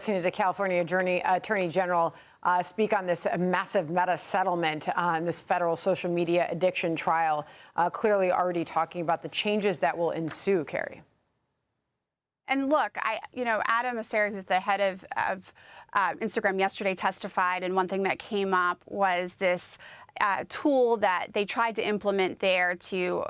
Listening to the California Attorney General speak on this massive meta settlement on this federal social media addiction trial, clearly already talking about the changes that will ensue, Carrie. And look, Adam Mosseri, who's the head of Instagram yesterday, testified, and one thing that came up was this tool that they tried to implement there to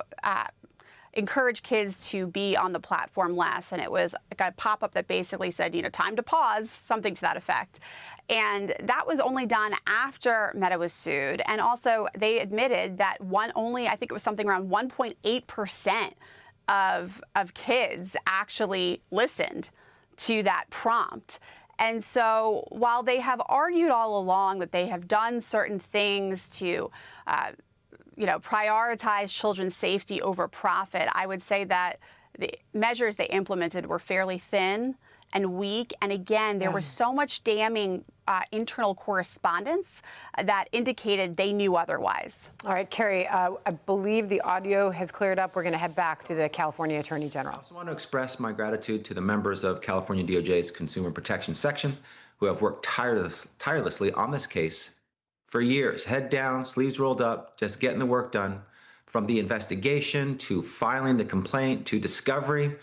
encourage kids to be on the platform less. And it was like a pop-up that basically said, time to pause, something to that effect. And that was only done after Meta was sued. And also they admitted that I think it was something around 1.8% of kids actually listened to that prompt. And so while they have argued all along that they have done certain things to prioritize children's safety over profit, I would say that the measures they implemented were fairly thin and weak. And again, there was so much damning internal correspondence that indicated they knew otherwise. All right, Carrie, I believe the audio has cleared up. We're going to head back to the California Attorney General. I also want to express my gratitude to the members of California DOJ's Consumer Protection Section who have worked tirelessly on this case for years, head down, sleeves rolled up, just getting the work done, from the investigation to filing the complaint to discovery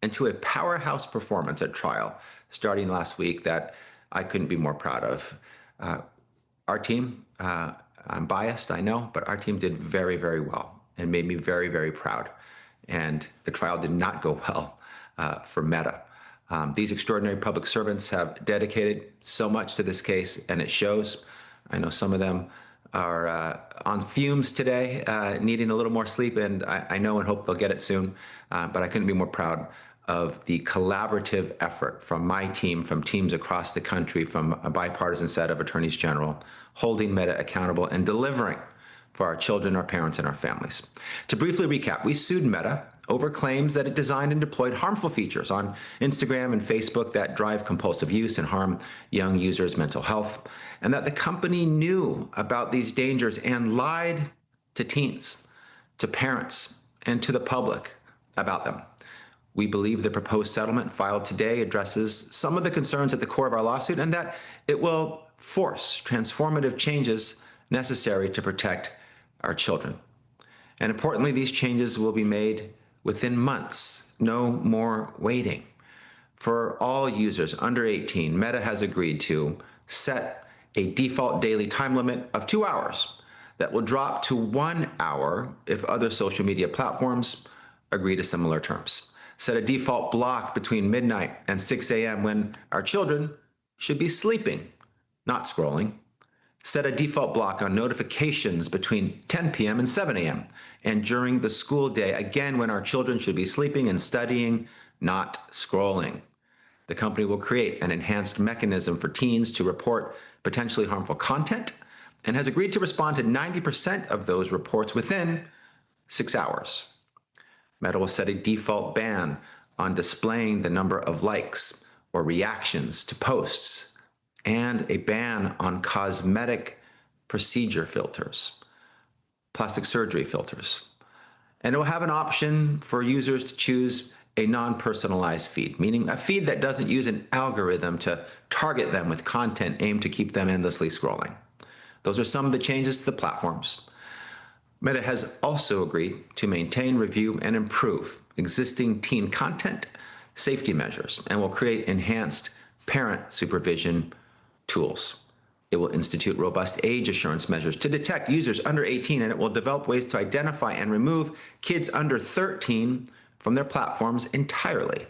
and to a powerhouse performance at trial starting last week that I couldn't be more proud of. Our team, I'm biased, I know, but our team did very, very well and made me very, very proud. And the trial did not go well for Meta. These extraordinary public servants have dedicated so much to this case, and it shows. I know some of them are on fumes today, needing a little more sleep, and I know and hope they'll get it soon. But I couldn't be more proud of the collaborative effort from my team, from teams across the country, from a bipartisan set of attorneys general, holding Meta accountable and delivering for our children, our parents, and our families. To briefly recap, we sued Meta over claims that it designed and deployed harmful features on Instagram and Facebook that drive compulsive use and harm young users' mental health, and that the company knew about these dangers and lied to teens, to parents, and to the public about them. We believe the proposed settlement filed today addresses some of the concerns at the core of our lawsuit, and that it will force transformative changes necessary to protect our children. And importantly, these changes will be made within months, no more waiting. For all users under 18, Meta has agreed to set a default daily time limit of 2 hours that will drop to 1 hour if other social media platforms agree to similar terms. Set a default block between midnight and 6 a.m. when our children should be sleeping, not scrolling. Set a default block on notifications between 10 p.m. and 7 a.m. and during the school day, again when our children should be sleeping and studying, not scrolling. The company will create an enhanced mechanism for teens to report potentially harmful content and has agreed to respond to 90% of those reports within 6 hours. Meta will set a default ban on displaying the number of likes or reactions to posts, and a ban on cosmetic procedure filters, plastic surgery filters. And it will have an option for users to choose a non-personalized feed, meaning a feed that doesn't use an algorithm to target them with content aimed to keep them endlessly scrolling. Those are some of the changes to the platforms. Meta has also agreed to maintain, review, and improve existing teen content safety measures and will create enhanced parent supervision tools. It will institute robust age assurance measures to detect users under 18, and it will develop ways to identify and remove kids under 13 from their platforms entirely.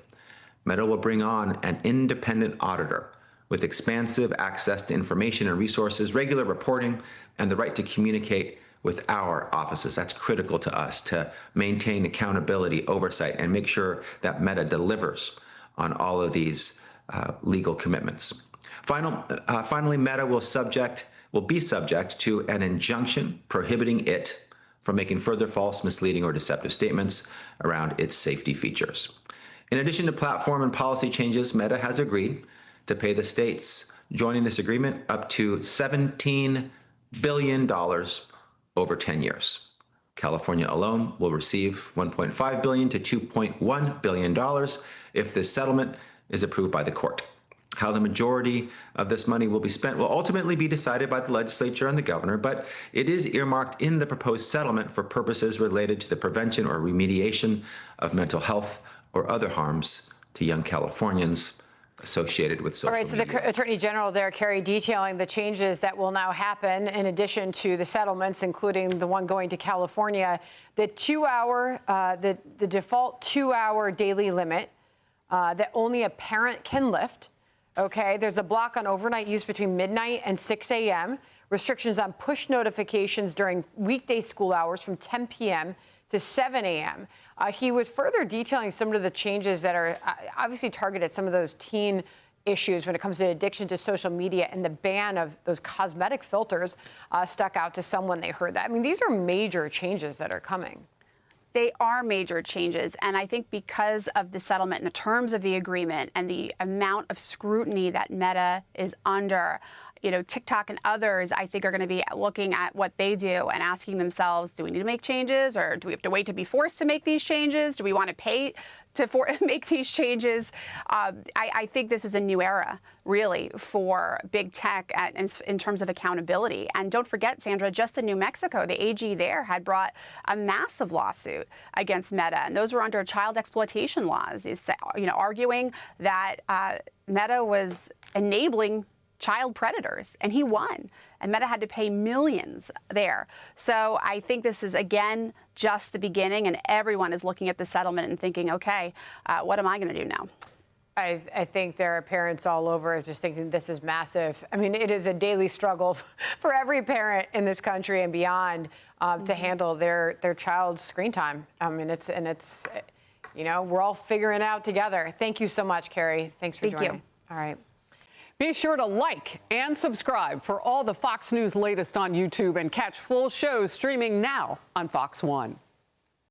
Meta will bring on an independent auditor with expansive access to information and resources, regular reporting, and the right to communicate with our offices. That's critical to us to maintain accountability, oversight, and make sure that Meta delivers on all of these legal commitments. Finally, Meta will be subject to an injunction prohibiting it from making further false, misleading, or deceptive statements around its safety features. In addition to platform and policy changes, Meta has agreed to pay the states joining this agreement up to $17 billion over 10 years. California alone will receive $1.5 billion to $2.1 billion if this settlement is approved by the court. How the majority of this money will be spent will ultimately be decided by the legislature and the governor, but it is earmarked in the proposed settlement for purposes related to the prevention or remediation of mental health or other harms to young Californians associated with social media. All right, so the Attorney General there, Carrie, detailing the changes that will now happen in addition to the settlements, including the one going to California, the the default 2-hour daily limit that only a parent can lift. Okay, there's a block on overnight use between midnight and 6 a.m., restrictions on push notifications during weekday school hours from 10 p.m. to 7 a.m. He was further detailing some of the changes that are obviously targeted at some of those teen issues when it comes to addiction to social media, and the ban of those cosmetic filters stuck out to someone they heard that. I mean, these are major changes that are coming. They are major changes, and I think because of the settlement and the terms of the agreement and the amount of scrutiny that Meta is under, you know, TikTok and others, I think, are going to be looking at what they do and asking themselves, do we need to make changes, or do we have to wait to be forced to make these changes? Do we want to pay to make these changes? I think this is a new era, really, for big tech in terms of accountability. And don't forget, Sandra, just in New Mexico, the AG there had brought a massive lawsuit against Meta, and those were under child exploitation laws, arguing that Meta was enabling child predators, and he won. And Meta had to pay millions there. So I think this is, again, just the beginning, and everyone is looking at the settlement and thinking, okay, what am I going to do now? I think there are parents all over just thinking this is massive. I mean, it is a daily struggle for every parent in this country and beyond to handle their child's screen time. I mean, it's we're all figuring it out together. Thank you so much, Carrie. Thanks for joining. Thank you. All right. Be sure to like and subscribe for all the Fox News latest on YouTube, and catch full shows streaming now on Fox One.